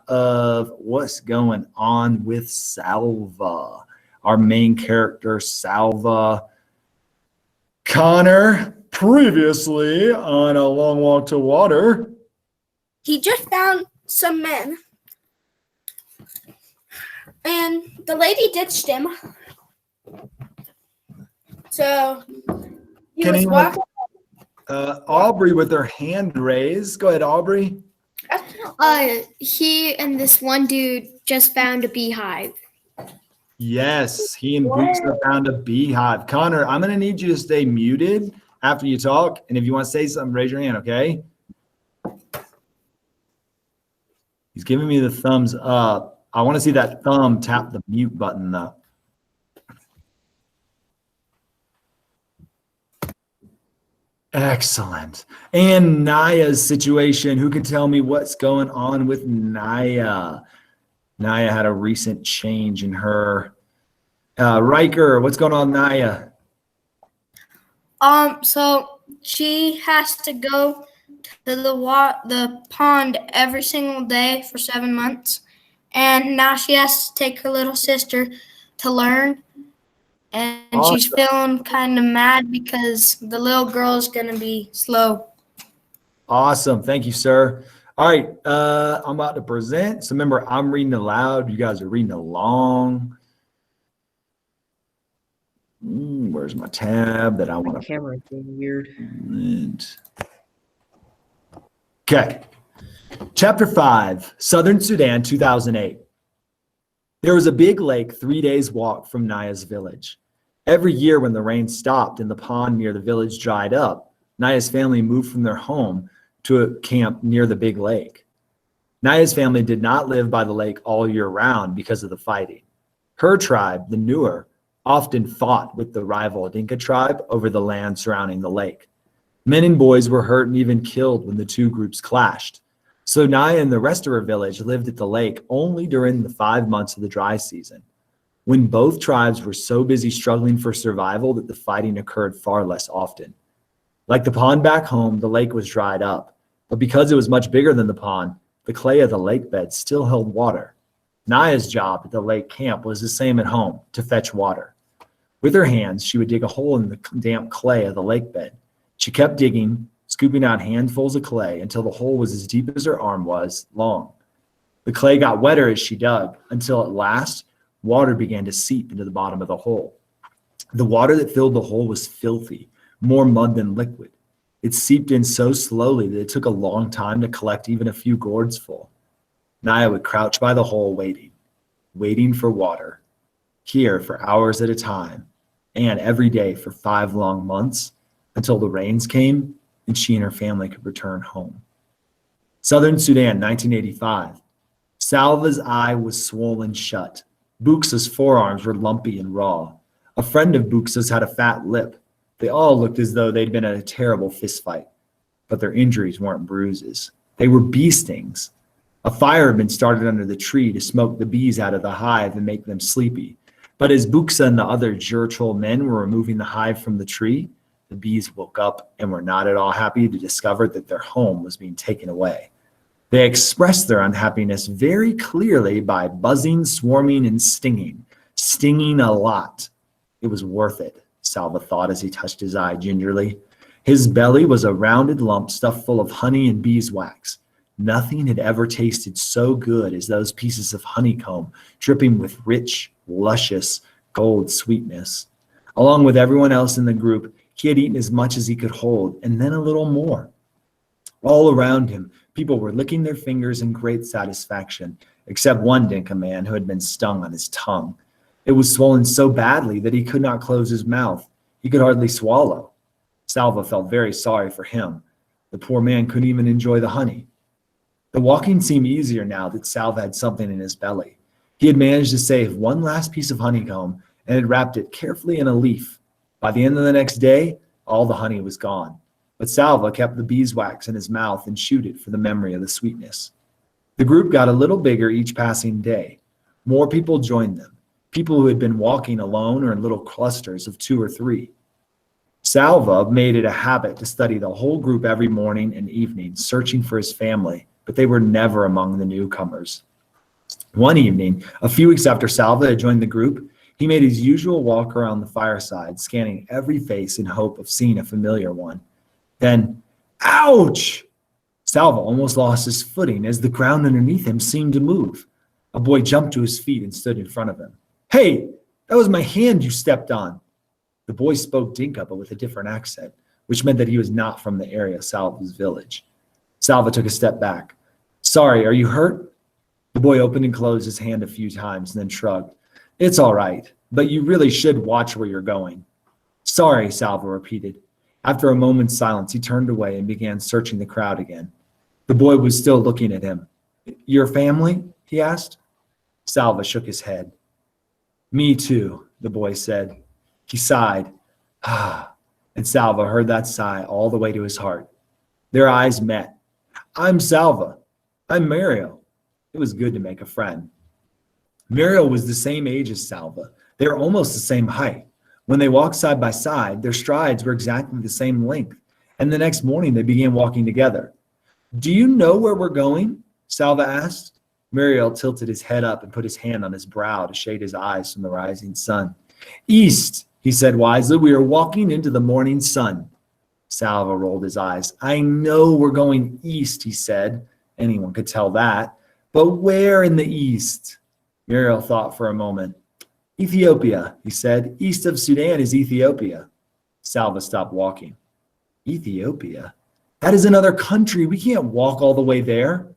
of what's going on with Salva, our main character, Salva. Connor, previously on A Long Walk to Water. He just found some men. And the lady ditched him. So he was walking. Aubrey with her hand raised. Go ahead, Aubrey. He and this one dude just found a beehive. Yes, he and Boots have found a beehive. Connor, I'm going to need you to stay muted after you talk. And if you want to say something, raise your hand, okay? He's giving me the thumbs up. I want to see that thumb tap the mute button, though. Excellent. And Naya's situation. Who can tell me what's going on with Naya? Naya had a recent change in her. Riker, what's going on, Naya? So she has to go to the pond every single day for 7 months, and now she has to take her little sister to learn. And awesome. She's feeling kind of mad because the little girl is going to be slow. Awesome. Thank you, sir. All right. I'm about to present. So remember, I'm reading aloud. You guys are reading along. Where's my tab that I want to? My camera's being weird. Okay. Chapter 5, Southern Sudan, 2008. There was a big lake 3 days' walk from Naya's village. Every year when the rain stopped and the pond near the village dried up, Naya's family moved from their home to a camp near the big lake. Naya's family did not live by the lake all year round because of the fighting. Her tribe, the Nuer, often fought with the rival Dinka tribe over the land surrounding the lake. Men and boys were hurt and even killed when the two groups clashed. So Naya and the rest of her village lived at the lake only during the 5 months of the dry season, when both tribes were so busy struggling for survival that the fighting occurred far less often. Like the pond back home, the lake was dried up, but because it was much bigger than the pond, the clay of the lake bed still held water. Naya's job at the lake camp was the same at home, to fetch water. With her hands, she would dig a hole in the damp clay of the lake bed. She kept digging, scooping out handfuls of clay until the hole was as deep as her arm was long. The clay got wetter as she dug, until at last, water began to seep into the bottom of the hole. The water that filled the hole was filthy, more mud than liquid. It seeped in so slowly that it took a long time to collect even a few gourds full. Naya would crouch by the hole waiting for water, here for hours at a time, and every day for 5 long months, until the rains came and she and her family could return home. Southern Sudan, 1985. Salva's eye was swollen shut. Buxa's forearms were lumpy and raw. A friend of Buxa's had a fat lip. They all looked as though they'd been in a terrible fist fight, but their injuries weren't bruises. They were bee stings. A fire had been started under the tree to smoke the bees out of the hive and make them sleepy. But as Buxa and the other Jurchol men were removing the hive from the tree, the bees woke up and were not at all happy to discover that their home was being taken away. They expressed their unhappiness very clearly by buzzing, swarming, and stinging. Stinging a lot. It was worth it, Salva thought as he touched his eye gingerly. His belly was a rounded lump stuffed full of honey and beeswax. Nothing had ever tasted so good as those pieces of honeycomb dripping with rich, luscious gold sweetness. Along with everyone else in the group, he had eaten as much as he could hold, and then a little more. All around him, people were licking their fingers in great satisfaction, except one Dinka man who had been stung on his tongue. It was swollen so badly that he could not close his mouth. He could hardly swallow. Salva felt very sorry for him. The poor man couldn't even enjoy the honey. The walking seemed easier now that Salva had something in his belly. He had managed to save one last piece of honeycomb and had wrapped it carefully in a leaf. By the end of the next day, all the honey was gone. But Salva kept the beeswax in his mouth and chewed it for the memory of the sweetness. The group got a little bigger each passing day. More people joined them, people who had been walking alone or in little clusters of 2 or 3. Salva made it a habit to study the whole group every morning and evening, searching for his family, but they were never among the newcomers. One evening, a few weeks after Salva had joined the group, he made his usual walk around the fireside, scanning every face in hope of seeing a familiar one. Then, ouch! Salva almost lost his footing as the ground underneath him seemed to move. A boy jumped to his feet and stood in front of him. Hey, that was my hand you stepped on. The boy spoke Dinka, but with a different accent, which meant that he was not from the area of Salva's village. Salva took a step back. Sorry, are you hurt? The boy opened and closed his hand a few times and then shrugged. It's all right, but you really should watch where you're going. Sorry, Salva repeated. After a moment's silence, he turned away and began searching the crowd again. The boy was still looking at him. Your family? He asked. Salva shook his head. Me too, the boy said. He sighed. And Salva heard that sigh all the way to his heart. Their eyes met. I'm Salva. I'm Mariel. It was good to make a friend. Mariel was the same age as Salva. They were almost the same height. When they walked side by side, their strides were exactly the same length. And the next morning, they began walking together. Do you know where we're going? Salva asked. Mariel tilted his head up and put his hand on his brow to shade his eyes from the rising sun. East, he said wisely. We are walking into the morning sun. Salva rolled his eyes. I know we're going east, he said. Anyone could tell that. But where in the east? Mariel thought for a moment. Ethiopia, he said. East of Sudan is Ethiopia. Salva stopped walking. Ethiopia? That is another country. We can't walk all the way there.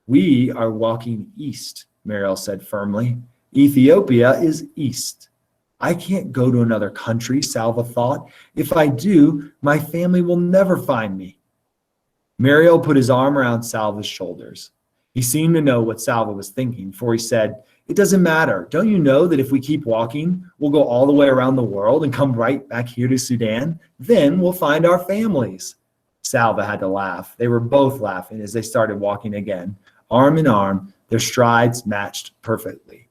We are walking east, Mariel said firmly. Ethiopia is east. I can't go to another country, Salva thought. If I do, my family will never find me. Mariel put his arm around Salva's shoulders. He seemed to know what Salva was thinking, for he said, It doesn't matter. Don't you know that if we keep walking, we'll go all the way around the world and come right back here to Sudan? Then we'll find our families. Salva had to laugh. They were both laughing as they started walking again, arm in arm, their strides matched perfectly.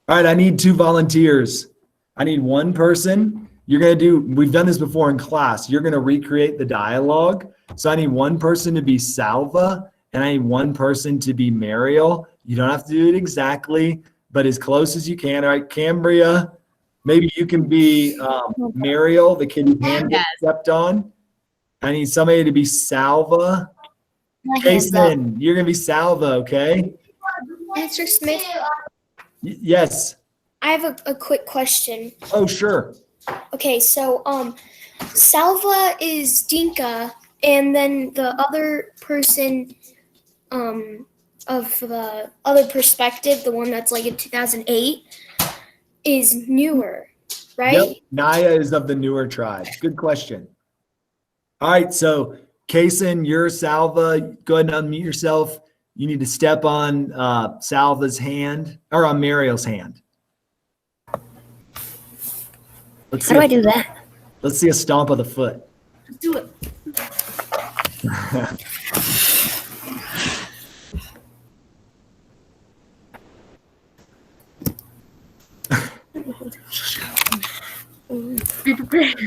All right, I need 2 volunteers. I need one person. We've done this before in class. You're going to recreate the dialogue. So I need one person to be Salva, and I need one person to be Mariel. You don't have to do it exactly, but as close as you can. All right, Cambria, maybe you can be Mariel, the kid whose hand gets stepped on. I need somebody to be Salva. Jason, you're going to be Salva, okay? Mr. Smith, Yes. I have a quick question. Oh, sure. Okay, so Salva is Dinka, and then the other person of the other perspective, the one that's like in 2008, is newer, right? Yep. Naya is of the newer tribe. Good question. All right, so Kason, you're Salva. Go ahead and unmute yourself. You need to step on Salva's hand, or on Mariel's hand. How do I do that? Let's see a stomp of the foot. Let's do it. Be prepared.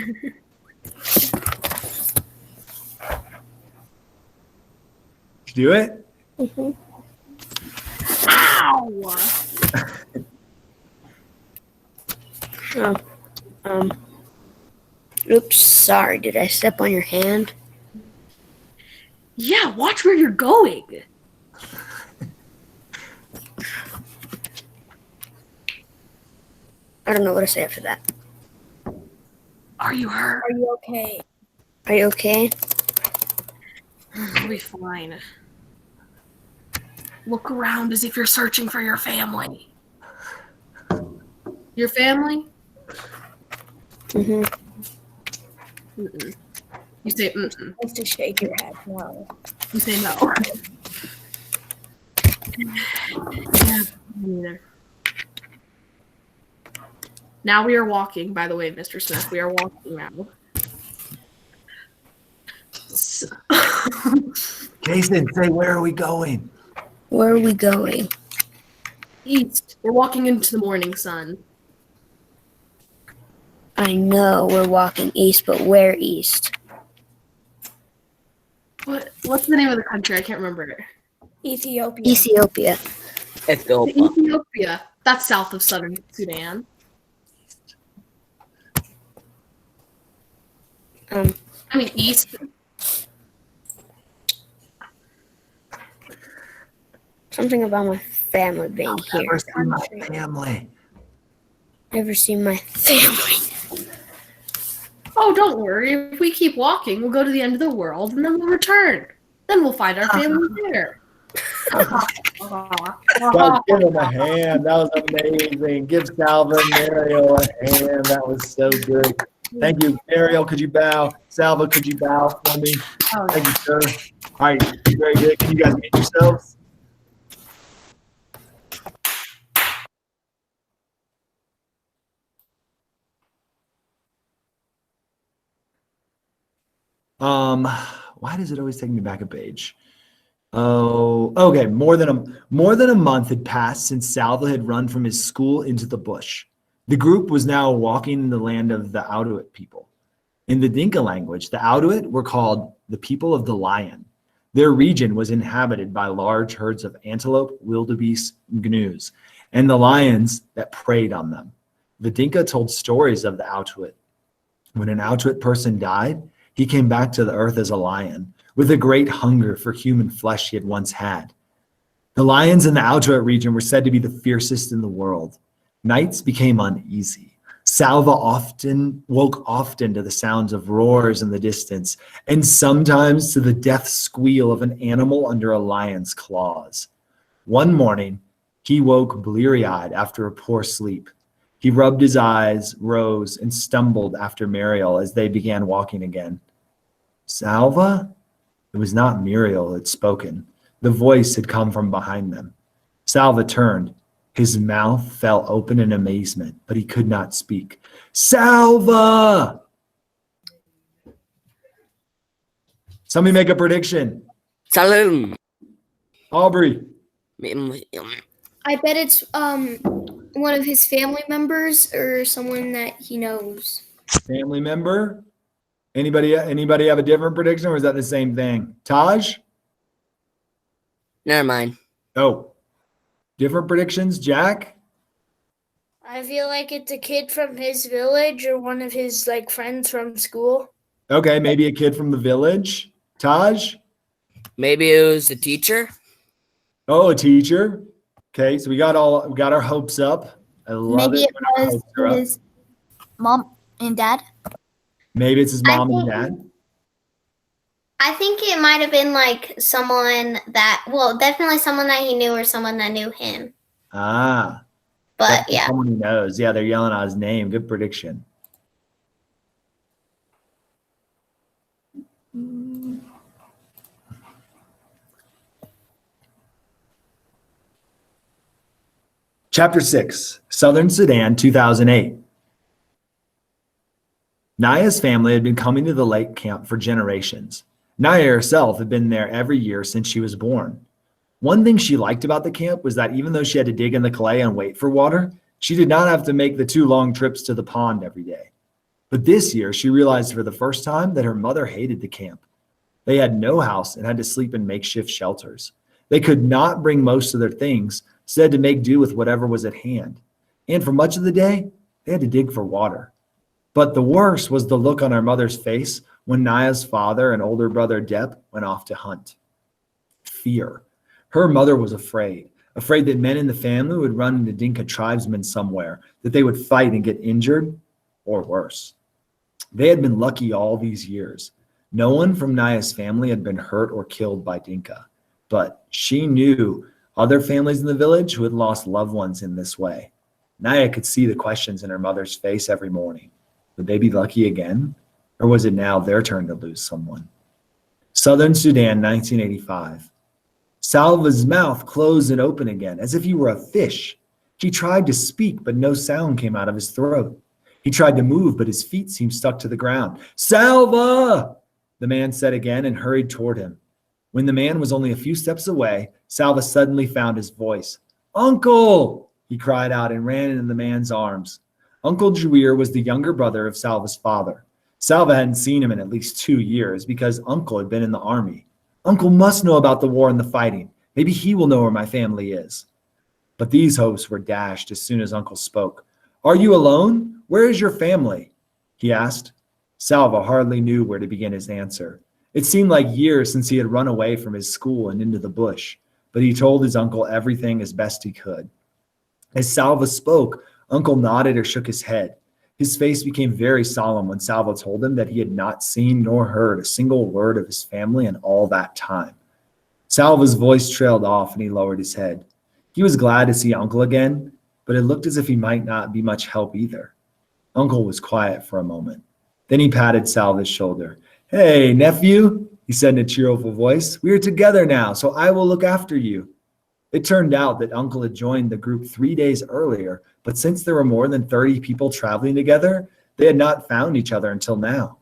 Did you do it? Mm-hmm. Ow! Oops, sorry. Did I step on your hand? Yeah, watch where you're going. I don't know what to say after that. Are you hurt? Are you okay? Are you okay? You'll be fine. Look around as if you're searching for your family. Your family? Mm-hmm. Mm-mm. You say mm-mm. Just to shake your head. No. You say no. Yeah, me neither. Now we are walking, by the way, Mr. Smith. We are walking now. So, Jason, say, where are we going? Where are we going? east. We're walking into the morning sun. I know we're walking east, but where east? What's the name of the country? I can't remember it. Ethiopia. Ethiopia. Ethiopia. Ethiopia. That's south of southern Sudan. Um, I mean, east. Something about my family being here. Never seen my family. Never seen my family. Oh, don't worry. If we keep walking, we'll go to the end of the world and then we'll return. Then we'll find our family there. Guys, give him a hand. That was amazing. Give Salva and Mariel a hand. That was so good. Thank you. Mariel, could you bow? Salva, could you bow for me? Oh, Thank you, sir. All right, very good. Can you guys meet yourselves? Why does it always take me back a page? Oh, okay. More than a month had passed since Salva had run from his school into the bush. The group was now walking in the land of the Aduit people. In the Dinka language, the Aduit were called the people of the lion. Their region was inhabited by large herds of antelope, wildebeest, and gnus, and the lions that preyed on them. The Dinka told stories of the Aduit. When an Aduit person died, he came back to the earth as a lion, with a great hunger for human flesh he had once had. The lions in the Aduit region were said to be the fiercest in the world. Nights became uneasy. Salva woke often to the sounds of roars in the distance, and sometimes to the death squeal of an animal under a lion's claws. One morning, he woke bleary-eyed after a poor sleep. He rubbed his eyes, rose, and stumbled after Mariel as they began walking again. Salva? It was not Muriel who had spoken. The voice had come from behind them. Salva turned. His mouth fell open in amazement, but he could not speak. Salva! Somebody make a prediction. Salam. Aubrey. I bet it's one of his family members or someone that he knows. Family member? Anybody have a different prediction, or is that the same thing? Taj? Never mind. Oh. Different predictions, Jack? I feel like it's a kid from his village or one of his friends from school. Okay, maybe a kid from the village. Taj? Maybe it was a teacher. Oh, a teacher. Okay, so we got our hopes up. I love Maybe it. it when our was hopes are up. his mom and dad. Maybe it's his mom and dad. I think it might have been someone definitely someone that he knew or someone that knew him. Ah. But Definitely yeah. someone he knows. Yeah, they're yelling out his name. Good prediction. Chapter 6, Southern Sudan, 2008. Naya's family had been coming to the lake camp for generations. Naya herself had been there every year since she was born. One thing she liked about the camp was that even though she had to dig in the clay and wait for water, she did not have to make the 2 long trips to the pond every day. But this year, she realized for the first time that her mother hated the camp. They had no house and had to sleep in makeshift shelters. They could not bring most of their things, so they had to make do with whatever was at hand. And for much of the day, they had to dig for water. But the worst was the look on her mother's face when Naya's father and older brother Dep went off to hunt. Fear. Her mother was afraid that men in the family would run into Dinka tribesmen somewhere, that they would fight and get injured, or worse. They had been lucky all these years. No one from Naya's family had been hurt or killed by Dinka, but she knew other families in the village who had lost loved ones in this way. Naya could see the questions in her mother's face every morning. Would they be lucky again? Or was it now their turn to lose someone? Southern Sudan, 1985. Salva's mouth closed and opened again, as if he were a fish. He tried to speak, but no sound came out of his throat. He tried to move, but his feet seemed stuck to the ground. Salva! The man said again and hurried toward him. When the man was only a few steps away, Salva suddenly found his voice. Uncle! He cried out and ran into the man's arms. Uncle Juir was the younger brother of Salva's father. Salva hadn't seen him in at least 2 years because Uncle had been in the army. Uncle must know about the war and the fighting. Maybe he will know where my family is. But these hopes were dashed as soon as Uncle spoke. Are you alone? Where is your family? He asked. Salva hardly knew where to begin his answer. It seemed like years since he had run away from his school and into the bush, but he told his uncle everything as best he could. As Salva spoke, Uncle nodded or shook his head. His face became very solemn when Salva told him that he had not seen nor heard a single word of his family in all that time. Salva's voice trailed off and he lowered his head. He was glad to see Uncle again, but it looked as if he might not be much help either. Uncle was quiet for a moment. Then he patted Salva's shoulder. Hey, nephew, he said in a cheerful voice. We are together now, so I will look after you. It turned out that Uncle had joined the group 3 days earlier, but since there were more than 30 people traveling together, they had not found each other until now.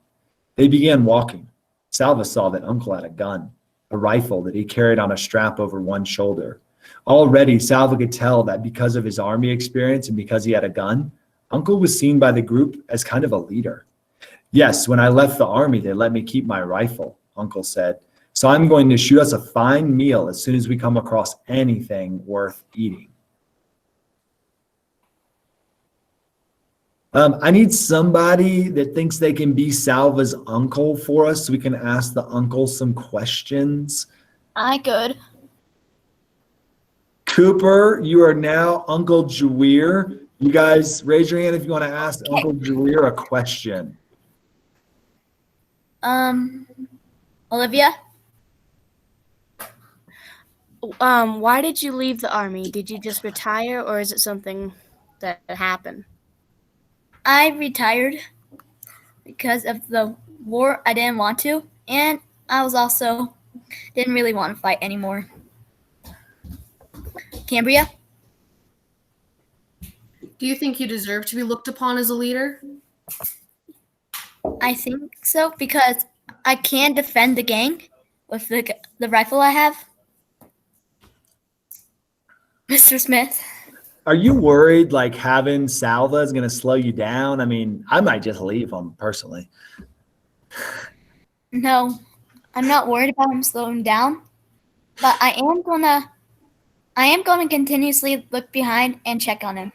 They began walking. Salva saw that Uncle had a gun, a rifle that he carried on a strap over one shoulder. Already, Salva could tell that because of his army experience and because he had a gun, Uncle was seen by the group as kind of a leader. Yes, when I left the army, they let me keep my rifle, Uncle said. So I'm going to shoot us a fine meal as soon as we come across anything worth eating. I need somebody that thinks they can be Salva's uncle for us so we can ask the uncle some questions. I could. Cooper, you are now Uncle Jaweer. You guys raise your hand if you want to ask Uncle Jaweer a question. Olivia? Why did you leave the army? Did you just retire, or is it something that happened? I retired because of the war. I didn't want to, and I was also didn't really want to fight anymore. Cambria? Do you think you deserve to be looked upon as a leader? I think so, because I can defend the gang with the rifle I have. Mr. Smith? Are you worried like having Salva is going to slow you down? I mean, I might just leave him personally. No, I'm not worried about him slowing down, but I am gonna continuously look behind and check on him.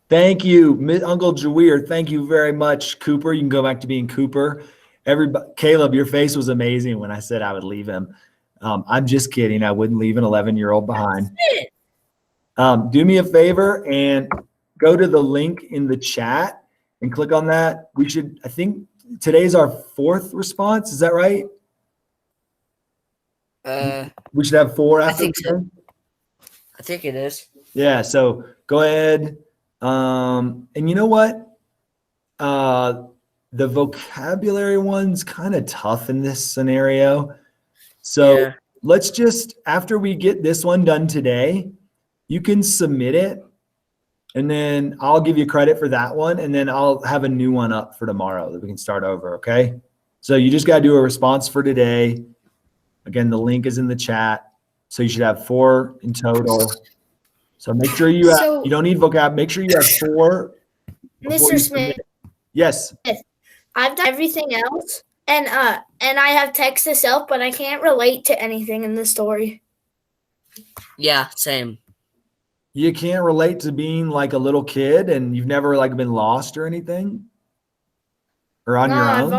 Thank you, Uncle Jaweer. Thank you very much, Cooper. You can go back to being Cooper. Caleb, your face was amazing when I said I would leave him. I'm just kidding. I wouldn't leave an 11-year-old behind. Do me a favor and go to the link in the chat and click on that. I think today's our 4th response. Is that right? We should have 4 after. I think so. I think it is. Yeah, so go ahead. And you know what? The vocabulary one's kind of tough in this scenario. So let's just, after we get this one done today, you can submit it and then I'll give you credit for that one. And then I'll have a new one up for tomorrow that we can start over. Okay. So you just got to do a response for today. Again, the link is in the chat. So you should have 4 in total. So make sure you you don't need vocab. Make sure you have 4. Mr. Smith. Yes. I've done everything else, and I have Texas Elf, but I can't relate to anything in the story. Yeah, same. You can't relate to being like a little kid and you've never like been lost or anything? Or on your own?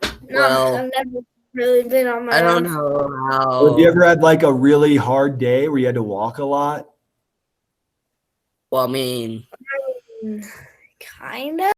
I've never really been on my own. I don't know how. Or have you ever had like a really hard day where you had to walk a lot? Well, I mean, Kind of.